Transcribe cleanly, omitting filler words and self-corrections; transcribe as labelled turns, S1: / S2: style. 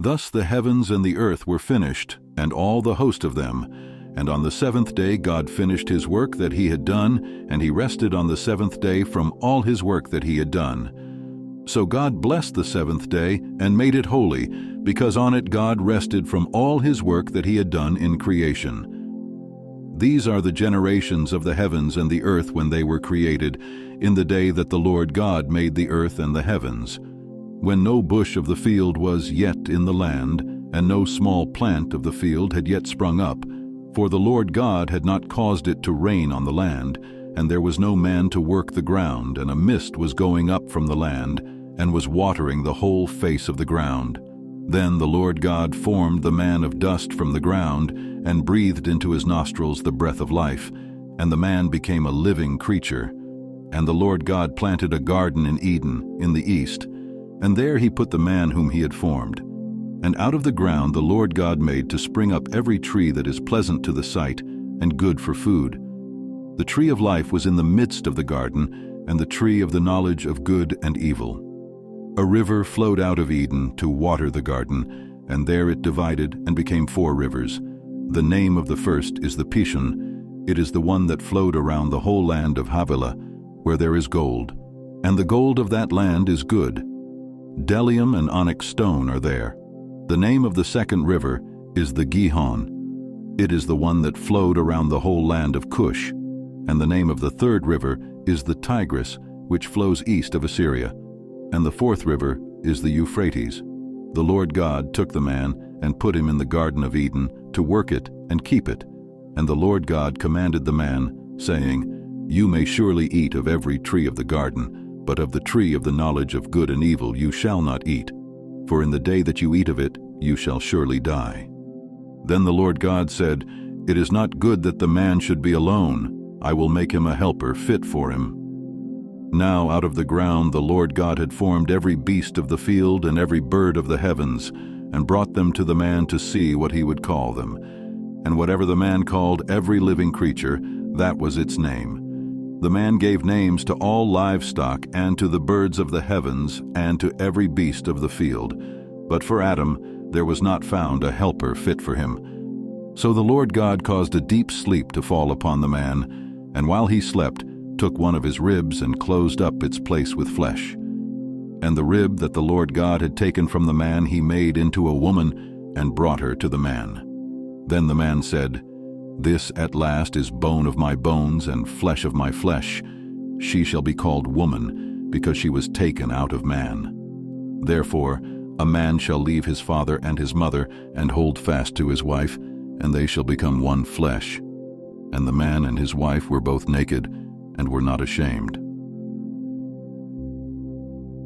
S1: Thus the heavens and the earth were finished, and all the host of them. And on the seventh day God finished his work that he had done, and he rested on the seventh day from all his work that he had done. So God blessed the seventh day and made it holy, because on it God rested from all his work that he had done in creation. These are the generations of the heavens and the earth when they were created, in the day that the Lord God made the earth and the heavens, when no bush of the field was yet in the land, and no small plant of the field had yet sprung up, for the Lord God had not caused it to rain on the land, and there was no man to work the ground, and a mist was going up from the land, and was watering the whole face of the ground. Then the Lord God formed the man of dust from the ground, and breathed into his nostrils the breath of life, and the man became a living creature. And the Lord God planted a garden in Eden, in the east, and there he put the man whom he had formed. And out of the ground the Lord God made to spring up every tree that is pleasant to the sight, and good for food. The tree of life was in the midst of the garden, and the tree of the knowledge of good and evil. A river flowed out of Eden to water the garden, and there it divided and became 4 rivers. The name of the first is the Pishon. It is the one that flowed around the whole land of Havilah, where there is gold. And the gold of that land is good. Bdellium and onyx stone are there. The name of the second river is the Gihon. It is the one that flowed around the whole land of Cush. And the name of the third river is the Tigris, which flows east of Assyria. And the fourth river is the Euphrates. The Lord God took the man and put him in the Garden of Eden to work it and keep it. And the Lord God commanded the man, saying, "You may surely eat of every tree of the garden, but of the tree of the knowledge of good and evil you shall not eat, for in the day that you eat of it you shall surely die." Then the Lord God said, "It is not good that the man should be alone. I will make him a helper fit for him." Now out of the ground the Lord God had formed every beast of the field and every bird of the heavens, and brought them to the man to see what he would call them. And whatever the man called every living creature, that was its name. The man gave names to all livestock, and to the birds of the heavens, and to every beast of the field. But for Adam there was not found a helper fit for him. So the Lord God caused a deep sleep to fall upon the man, and while he slept, took one of his ribs and closed up its place with flesh. And the rib that the Lord God had taken from the man he made into a woman, and brought her to the man. Then the man said, "This at last is bone of my bones and flesh of my flesh. She shall be called woman, because she was taken out of man. Therefore a man shall leave his father and his mother, and hold fast to his wife, and they shall become one flesh. And the man and his wife were both naked, and were not ashamed.